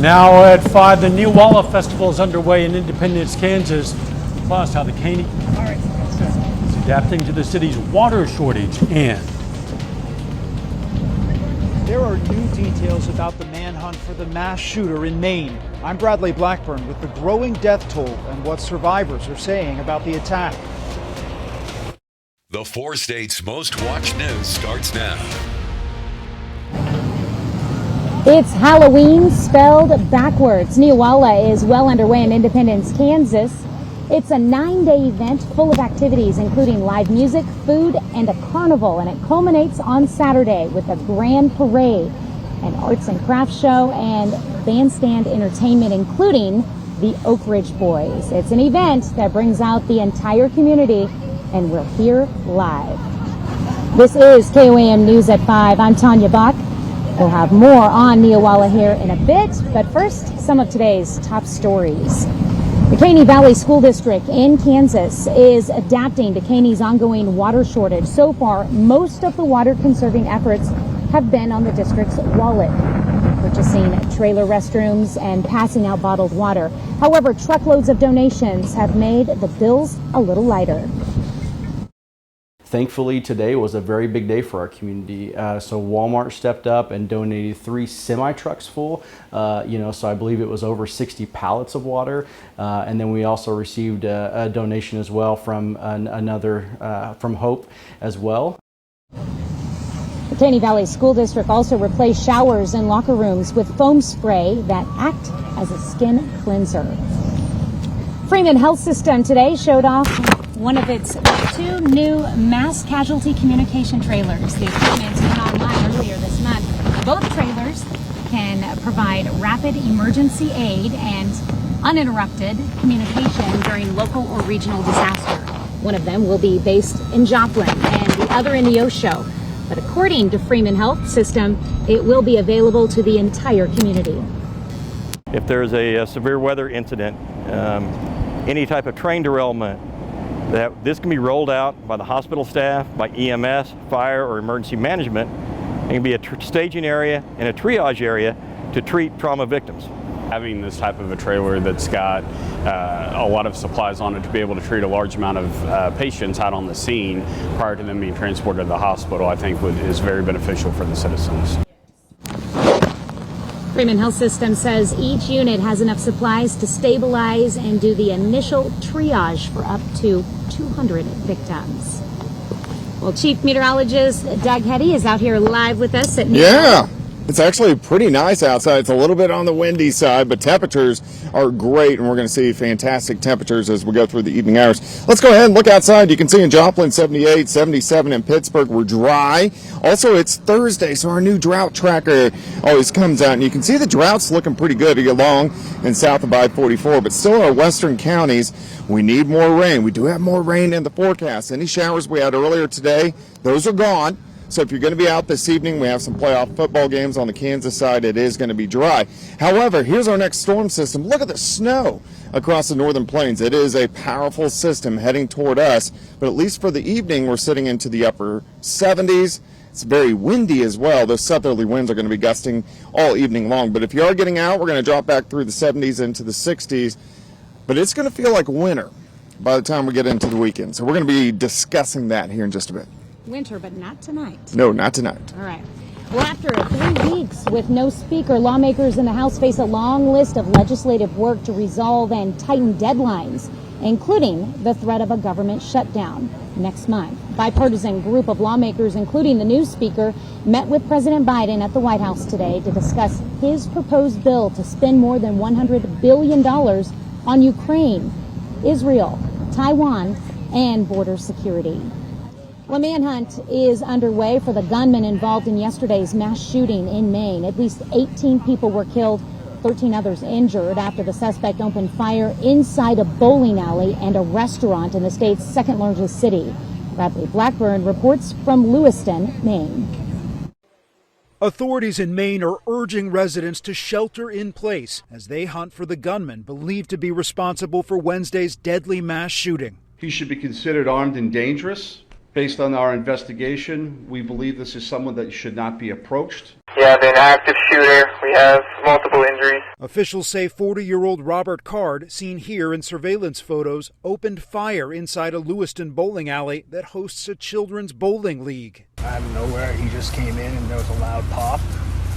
Now at 5, the Nila Festival is underway in Independence, Kansas. Plus, how the Caney is adapting to the city's water shortage. And there are new details about the manhunt for the mass shooter in Maine. I'm Bradley Blackburn with the growing death toll and what survivors are saying about the attack. The 4 states' most watched news starts now. It's Halloween spelled backwards. Newscast is well underway in Independence, Kansas. It's a 9-day event full of activities, including live music, food, and a carnival. And it culminates on Saturday with a grand parade, an arts and crafts show, and bandstand entertainment, including the Oak Ridge Boys. It's an event that brings out the entire community, and we're here live. This is KOAM News at 5. I'm Tanya Bach. We'll have more on Newscast here in a bit, but first, some of today's top stories. The Caney Valley School District in Kansas is adapting to Caney's ongoing water shortage. So far, most of the water-conserving efforts have been on the district's wallet, purchasing trailer restrooms and passing out bottled water. However, truckloads of donations have made the bills a little lighter. Thankfully, today was a very big day for our community. So Walmart stepped up and donated 3 semi-trucks full. So I believe it was over 60 pallets of water. And then we also received a donation as well from from Hope as well. The Caney Valley School District also replaced showers and locker rooms with foam spray that act as a skin cleanser. Freeman Health System today showed off one of its 2 new mass casualty communication trailers. The equipment went online earlier this month. Both trailers can provide rapid emergency aid and uninterrupted communication during local or regional disaster. One of them will be based in Joplin and the other in Neosho. But according to Freeman Health System, it will be available to the entire community. If there's a severe weather incident, any type of train derailment, this can be rolled out by the hospital staff, by EMS, fire, or emergency management. It can be a staging area and a triage area to treat trauma victims. Having this type of a trailer that's got a lot of supplies on it to be able to treat a large amount of patients out on the scene prior to them being transported to the hospital, I think is very beneficial for the citizens. Freeman Health System says each unit has enough supplies to stabilize and do the initial triage for up to 200 victims. Well, Chief Meteorologist Doug Hetty is out here live with us at Yeah, it's actually pretty nice outside. It's a little bit on the windy side, but temperatures are great, and we're going to see fantastic temperatures as we go through the evening hours. Let's go ahead and look outside. You can see in Joplin 78, 77 in Pittsburgh. We're dry. Also, it's Thursday, so our new drought tracker always comes out, and you can see the drought's looking pretty good along in south of I-44, but still in our western counties, we need more rain. We do have more rain in the forecast. Any showers we had earlier today, those are gone. So if you're going to be out this evening, we have some playoff football games on the Kansas side. It is going to be dry. However, here's our next storm system. Look at the snow across the northern plains. It is a powerful system heading toward us, but at least for the evening, we're sitting into the upper 70s. It's very windy as well. Those southerly winds are going to be gusting all evening long. But if you are getting out, we're going to drop back through the 70s into the 60s. But it's going to feel like winter by the time we get into the weekend. So we're going to be discussing that here in just a bit. Winter, but not tonight. No, not tonight. All right. Well, after 3 weeks with no speaker, lawmakers in the House face a long list of legislative work to resolve and tighten deadlines, including the threat of a government shutdown next month. Bipartisan group of lawmakers, including the new speaker, met with President Biden at the White House today to discuss his proposed bill to spend more than $100 billion on Ukraine, Israel, Taiwan, and border security. A manhunt is underway for the gunman involved in yesterday's mass shooting in Maine. At least 18 people were killed, 13 others injured after the suspect opened fire inside a bowling alley and a restaurant in the state's second largest city. Bradley Blackburn reports from Lewiston, Maine. Authorities in Maine are urging residents to shelter in place as they hunt for the gunman believed to be responsible for Wednesday's deadly mass shooting. He should be considered armed and dangerous. Based on our investigation, we believe this is someone that should not be approached. We have an active shooter. We have multiple injuries. Officials say 40-year-old Robert Card, seen here in surveillance photos, opened fire inside a Lewiston bowling alley that hosts a children's bowling league. Out of nowhere, he just came in and there was a loud pop.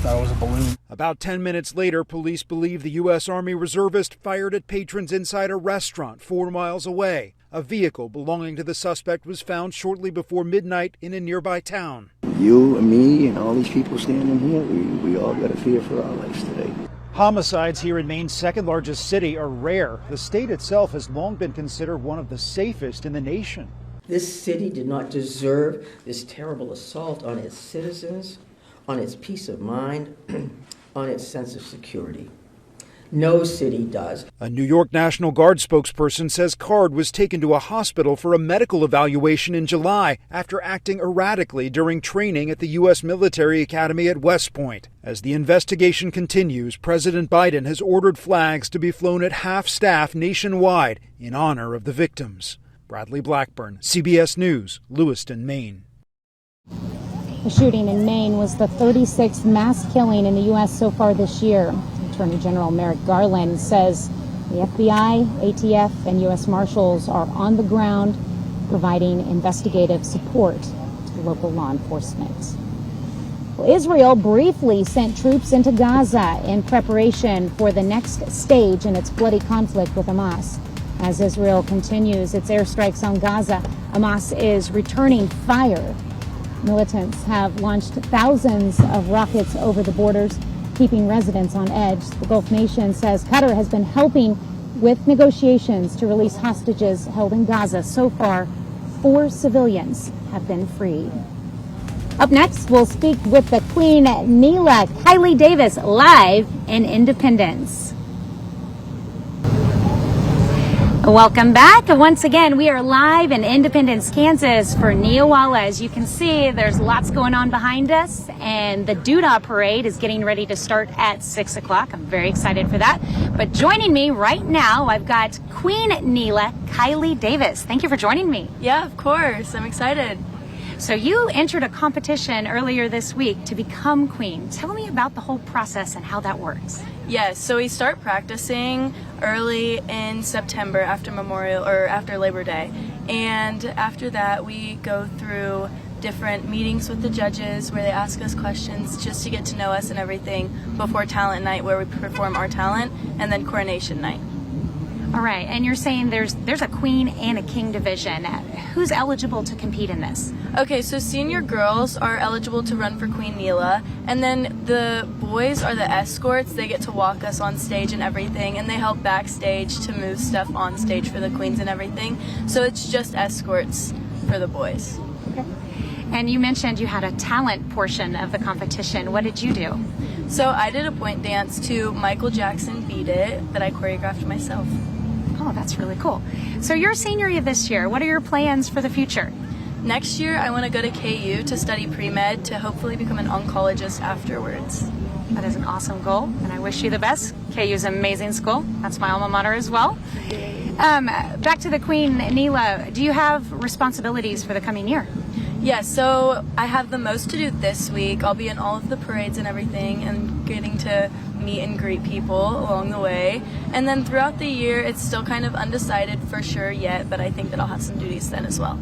Thought it was a balloon. About 10 minutes later, police believe the U.S. Army reservist fired at patrons inside a restaurant 4 miles away. A vehicle belonging to the suspect was found shortly before midnight in a nearby town. You and me and all these people standing here, we all got to fear for our lives today. Homicides here in Maine's second largest city are rare. The state itself has long been considered one of the safest in the nation. This city did not deserve this terrible assault on its citizens, on its peace of mind, on its sense of security. No city does. A New York National Guard spokesperson says Card was taken to a hospital for a medical evaluation in July after acting erratically during training at the U.S. Military Academy at West Point. As the investigation continues, President Biden has ordered flags to be flown at half-staff nationwide in honor of the victims. Bradley Blackburn, CBS News, Lewiston, Maine. The shooting in Maine was the 36th mass killing in the U.S. so far this year. Attorney General Merrick Garland says the FBI, ATF, and U.S. Marshals are on the ground providing investigative support to local law enforcement. Well, Israel briefly sent troops into Gaza in preparation for the next stage in its bloody conflict with Hamas. As Israel continues its airstrikes on Gaza, Hamas is returning fire. Militants have launched thousands of rockets over the borders, keeping residents on edge. The Gulf nation says Qatar has been helping with negotiations to release hostages held in Gaza. So far, 4 civilians have been freed. Up next, we'll speak with the Queen Nila, Kylie Davis, live in Independence. Welcome back. Once again, we are live in Independence, Kansas for Neowalla. As you can see, there's lots going on behind us, and the Doodah Parade is getting ready to start at 6 o'clock. I'm very excited for that. But joining me right now, I've got Queen Nila, Kylie Davis. Thank you for joining me. Yeah, of course. I'm excited. So you entered a competition earlier this week to become queen. Tell me about the whole process and how that works. Yes, so we start practicing early in September after Labor Day. And after that, we go through different meetings with the judges where they ask us questions just to get to know us and everything before talent night, where we perform our talent, and then coronation night. All right, and you're saying there's a queen and a king division. Who's eligible to compete in this? Okay, so senior girls are eligible to run for Queen Nila, and then the boys are the escorts. They get to walk us on stage and everything, and they help backstage to move stuff on stage for the queens and everything. So it's just escorts for the boys. Okay. And you mentioned you had a talent portion of the competition. What did you do? So I did a point dance to Michael Jackson Beat It that I choreographed myself. Oh, that's really cool. So you're a senior this year. What are your plans for the future? Next year, I want to go to KU to study pre-med to hopefully become an oncologist afterwards. That is an awesome goal, and I wish you the best. KU is an amazing school. That's my alma mater as well. Back to the Queen Nila. Do you have responsibilities for the coming year? Yes, so I have the most to do this week. I'll be in all of the parades and everything and getting to meet and greet people along the way. And then throughout the year, it's still kind of undecided for sure yet, but I think that I'll have some duties then as well.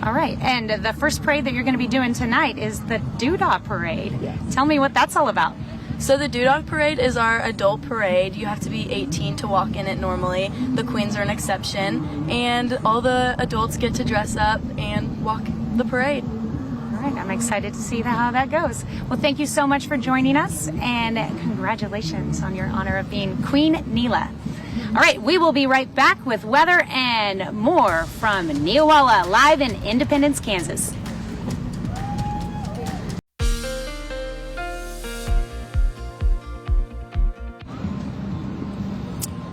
All right, and the first parade that you're going to be doing tonight is the Doodah Parade. Yeah. Tell me what that's all about. So the Doodah Parade is our adult parade. You have to be 18 to walk in it normally. The queens are an exception, and all the adults get to dress up and walk the parade. All right, I'm excited to see how that goes. Well, thank you so much for joining us, and congratulations on your honor of being Queen Nila. All right, we will be right back with weather and more from Neowalla, live in Independence, Kansas.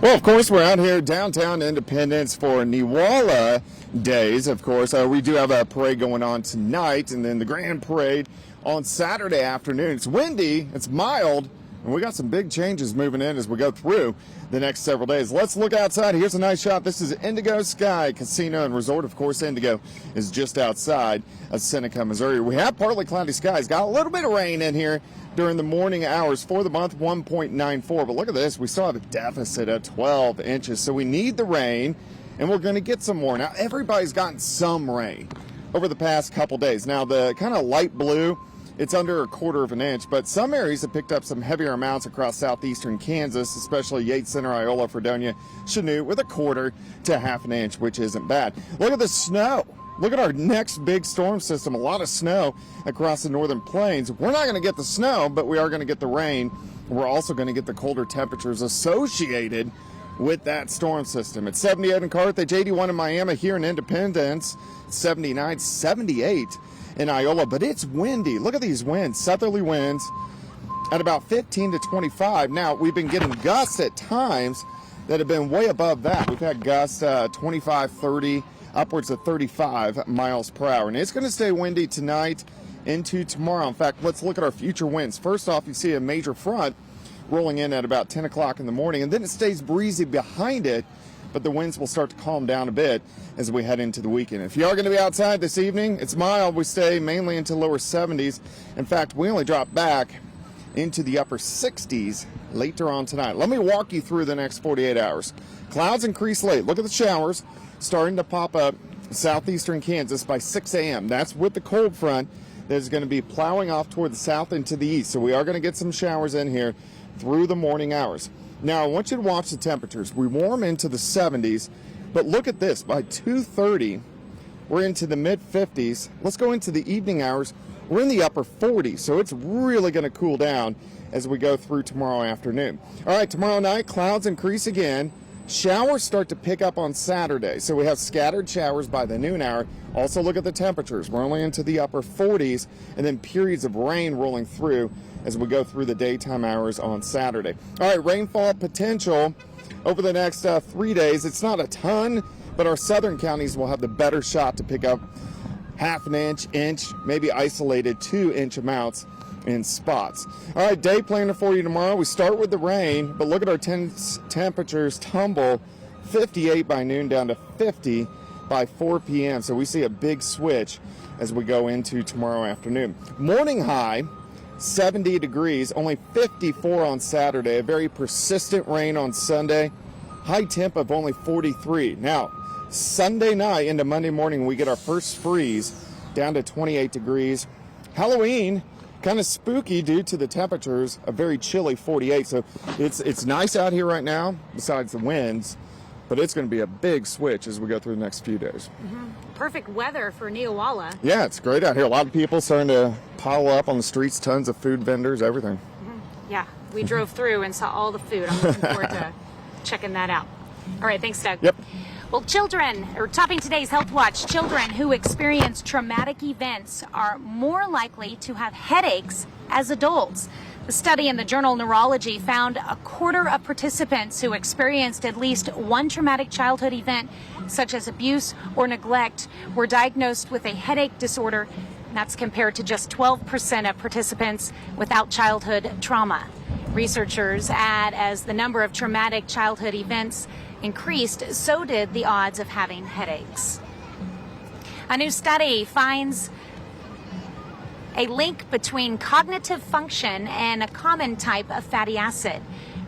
Well, of course, we're out here downtown Independence for Neowalla Days. Of course, we do have a parade going on tonight, and then the grand parade on Saturday afternoon. It's windy, it's mild, And we got some big changes moving in as we go through the next several days. Let's look outside. Here's a nice shot. This is Indigo Sky Casino and Resort. Of course, Indigo is just outside of Seneca, Missouri. We have partly cloudy skies. Got a little bit of rain in here during the morning hours for the month, 1.94. But look at this. We still have a deficit of 12 inches. So we need the rain, and we're going to get some more. Now, everybody's gotten some rain over the past couple days. Now, the kind of light blue, it's under 1/4 of an inch, but some areas have picked up some heavier amounts across southeastern Kansas, especially Yates Center, Iola, Fredonia, Chanute, with 1/4 to 1/2 an inch, which isn't bad. Look at the snow. Look at our next big storm system. A lot of snow across the northern plains. We're not going to get the snow, but we are going to get the rain. We're also going to get the colder temperatures associated with that storm system. It's 78 in Carthage, 81 in Miami, here in Independence, 79, 78 in Iola, but it's windy. Look at these winds, southerly winds at about 15 to 25. Now, we've been getting gusts at times that have been way above that. We've had gusts 25, 30, upwards of 35 miles per hour. And it's going to stay windy tonight into tomorrow. In fact, let's look at our future winds. First off, you see a major front rolling in at about 10 o'clock in the morning, and then it stays breezy behind it, but the winds will start to calm down a bit as we head into the weekend. If you are going to be outside this evening, it's mild. We stay mainly into lower 70s. In fact, we only drop back into the upper 60s later on tonight. Let me walk you through the next 48 hours. Clouds increase late. Look at the showers starting to pop up southeastern Kansas by 6 a.m. That's with the cold front that is going to be plowing off toward the south and to the east. So we are going to get some showers in here through the morning hours. Now, I want you to watch the temperatures. We warm into the 70s, but look at this. By 2:30, we're into the mid-50s. Let's go into the evening hours. We're in the upper 40s, so it's really going to cool down as we go through tomorrow afternoon. All right, tomorrow night, clouds increase again. Showers start to pick up on Saturday, so we have scattered showers by the noon hour. Also, look at the temperatures. We're only into the upper 40s, and then periods of rain rolling through as we go through the daytime hours on Saturday. All right, rainfall potential over the next 3 days. It's not a ton, but our southern counties will have the better shot to pick up 1/2 inch, maybe isolated 2-inch amounts in spots. All right, day planner for you tomorrow. We start with the rain, but look at our temperatures tumble 58 by noon down to 50 by 4 p.m. So we see a big switch as we go into tomorrow afternoon. Morning high, 70 degrees, only 54 on Saturday. A very persistent rain on Sunday. High temp of only 43. Now, Sunday night into Monday morning, we get our first freeze down to 28 degrees. Halloween, kind of spooky due to the temperatures, a very chilly 48. So it's nice out here right now, besides the winds, but it's going to be a big switch as we go through the next few days. Perfect weather for Neowalla. Yeah, it's great out here. A lot of people starting to pile up on the streets, tons of food vendors, everything. Yeah, we drove through and saw all the food. I'm looking forward to checking that out. All right, thanks, Doug. Yep. Well, topping today's Health Watch, children who experience traumatic events are more likely to have headaches as adults. The study in the journal Neurology found 1/4 of participants who experienced at least one traumatic childhood event, such as abuse or neglect, were diagnosed with a headache disorder. That's compared to just 12% of participants without childhood trauma. Researchers add as the number of traumatic childhood events increased, so did the odds of having headaches. A new study finds a link between cognitive function and a common type of fatty acid.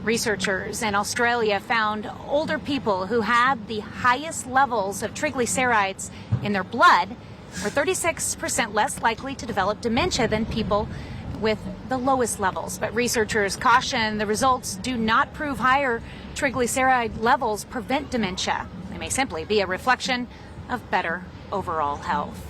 Researchers in Australia found older people who had the highest levels of triglycerides in their blood were 36% less likely to develop dementia than people with the lowest levels. But researchers caution the results do not prove higher triglyceride levels prevent dementia. They may simply be a reflection of better overall health.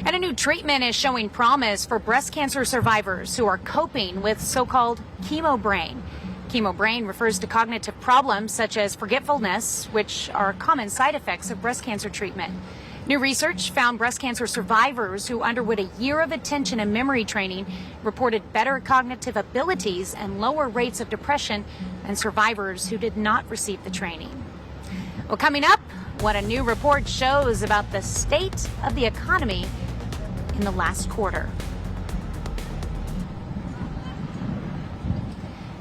And a new treatment is showing promise for breast cancer survivors who are coping with so-called chemo brain. Chemo brain refers to cognitive problems such as forgetfulness, which are common side effects of breast cancer treatment. New research found breast cancer survivors who underwent a year of attention and memory training reported better cognitive abilities and lower rates of depression than survivors who did not receive the training. Well, coming up, what a new report shows about the state of the economy in the last quarter.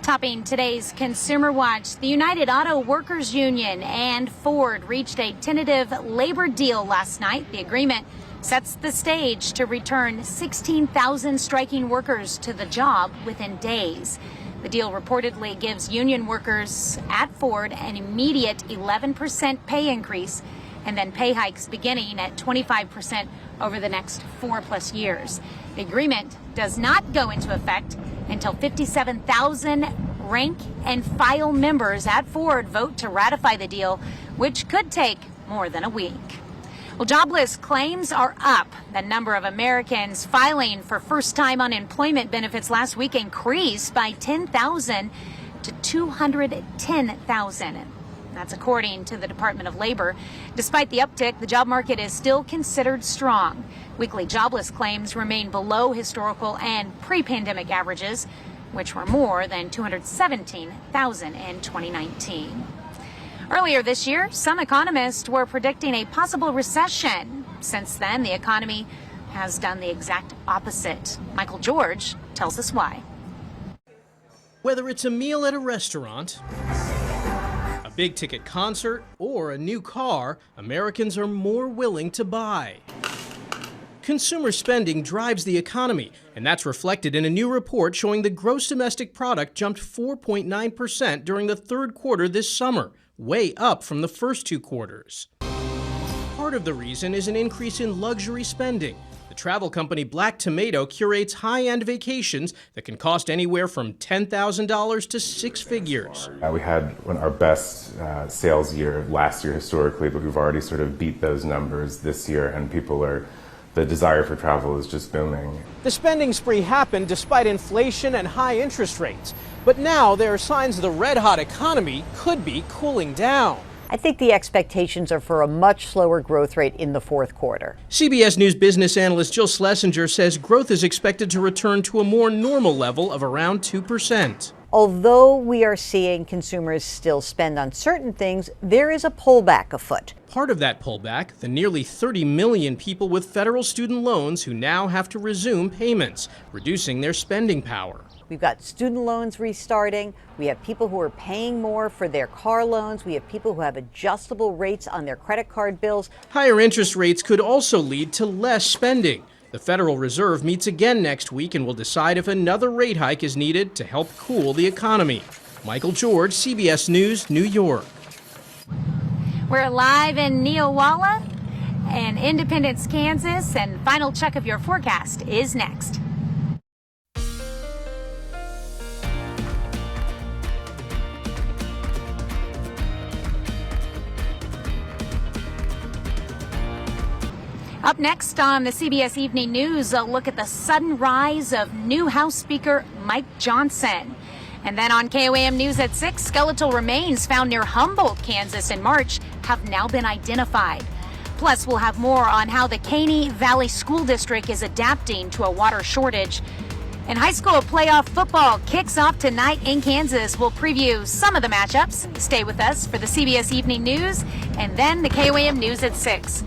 Topping today's Consumer Watch, the United Auto Workers Union and Ford reached a tentative labor deal last night. The agreement sets the stage to return 16,000 striking workers to the job within days. The deal reportedly gives union workers at Ford an immediate 11% pay increase and then pay hikes beginning at 25% over the next 4+ years. The agreement does not go into effect until 57,000 rank and file members at Ford vote to ratify the deal, which could take more than a week. Well, jobless claims are up. The number of Americans filing for first-time unemployment benefits last week increased by 10,000 to 210,000. That's according to the Department of Labor. Despite the uptick, the job market is still considered strong. Weekly jobless claims remain below historical and pre-pandemic averages, which were more than 217,000 in 2019. Earlier this year, some economists were predicting a possible recession. Since then, the economy has done the exact opposite. Michael George tells us why. Whether it's a meal at a restaurant, a big-ticket concert, or a new car, Americans are more willing to buy. Consumer spending drives the economy, and that's reflected in a new report showing the gross domestic product jumped 4.9% during the third quarter this summer, way up from the first 2 quarters. Part of the reason is an increase in luxury spending. The travel company Black Tomato curates high-end vacations that can cost anywhere from $10,000 to 6 figures. We had our best sales year last year historically, but we've already sort of beat those numbers this year, and the desire for travel is just booming. The spending spree happened despite inflation and high interest rates. But now there are signs the red-hot economy could be cooling down. I think the expectations are for a much slower growth rate in the fourth quarter. CBS News business analyst Jill Schlesinger says growth is expected to return to a more normal level of around 2%. Although we are seeing consumers still spend on certain things, there is a pullback afoot. Part of that pullback, the nearly 30 million people with federal student loans who now have to resume payments, reducing their spending power. We've got student loans restarting. We have people who are paying more for their car loans. We have people who have adjustable rates on their credit card bills. Higher interest rates could also lead to less spending. The Federal Reserve meets again next week and will decide if another rate hike is needed to help cool the economy. Michael George, CBS News, New York. We're live in Nila and Independence, Kansas, and final check of your forecast is next. Up next on the CBS Evening News, a look at the sudden rise of new House Speaker Mike Johnson. And then on KOAM News at 6, skeletal remains found near Humboldt, Kansas in March have now been identified. Plus, we'll have more on how the Caney Valley School District is adapting to a water shortage. And high school playoff football kicks off tonight in Kansas. We'll preview some of the matchups. Stay with us for the CBS Evening News and then the KOAM News at 6.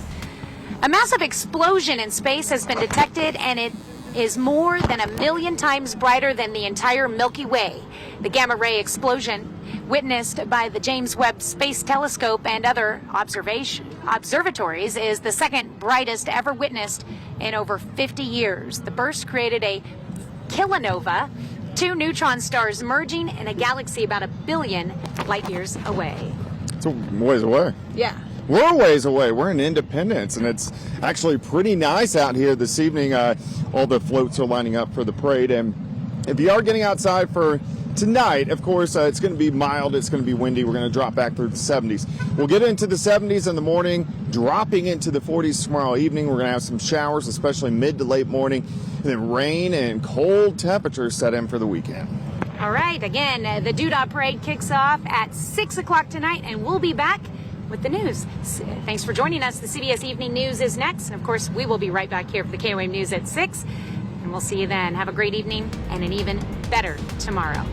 A massive explosion in space has been detected, and it is more than 1 million times brighter than the entire Milky Way. The gamma ray explosion, witnessed by the James Webb Space Telescope and other observatories, is the second brightest ever witnessed in over 50 years. The burst created a kilonova, 2 neutron stars merging in a galaxy about 1 billion light years away. It's a ways away. Yeah. We're a ways away. We're in Independence, and it's actually pretty nice out here this evening. All the floats are lining up for the parade, and if you are getting outside for tonight, of course, it's going to be mild. It's going to be windy. We're going to drop back through the 70s. We'll get into the 70s in the morning, dropping into the 40s tomorrow evening. We're going to have some showers, especially mid to late morning, and then rain and cold temperatures set in for the weekend. All right. Again, the Doodah Parade kicks off at 6 o'clock tonight, and we'll be back with the news. Thanks for joining us. The CBS Evening News is next. And of course, we will be right back here for the KOAM News at 6. And we'll see you then. Have a great evening and an even better tomorrow.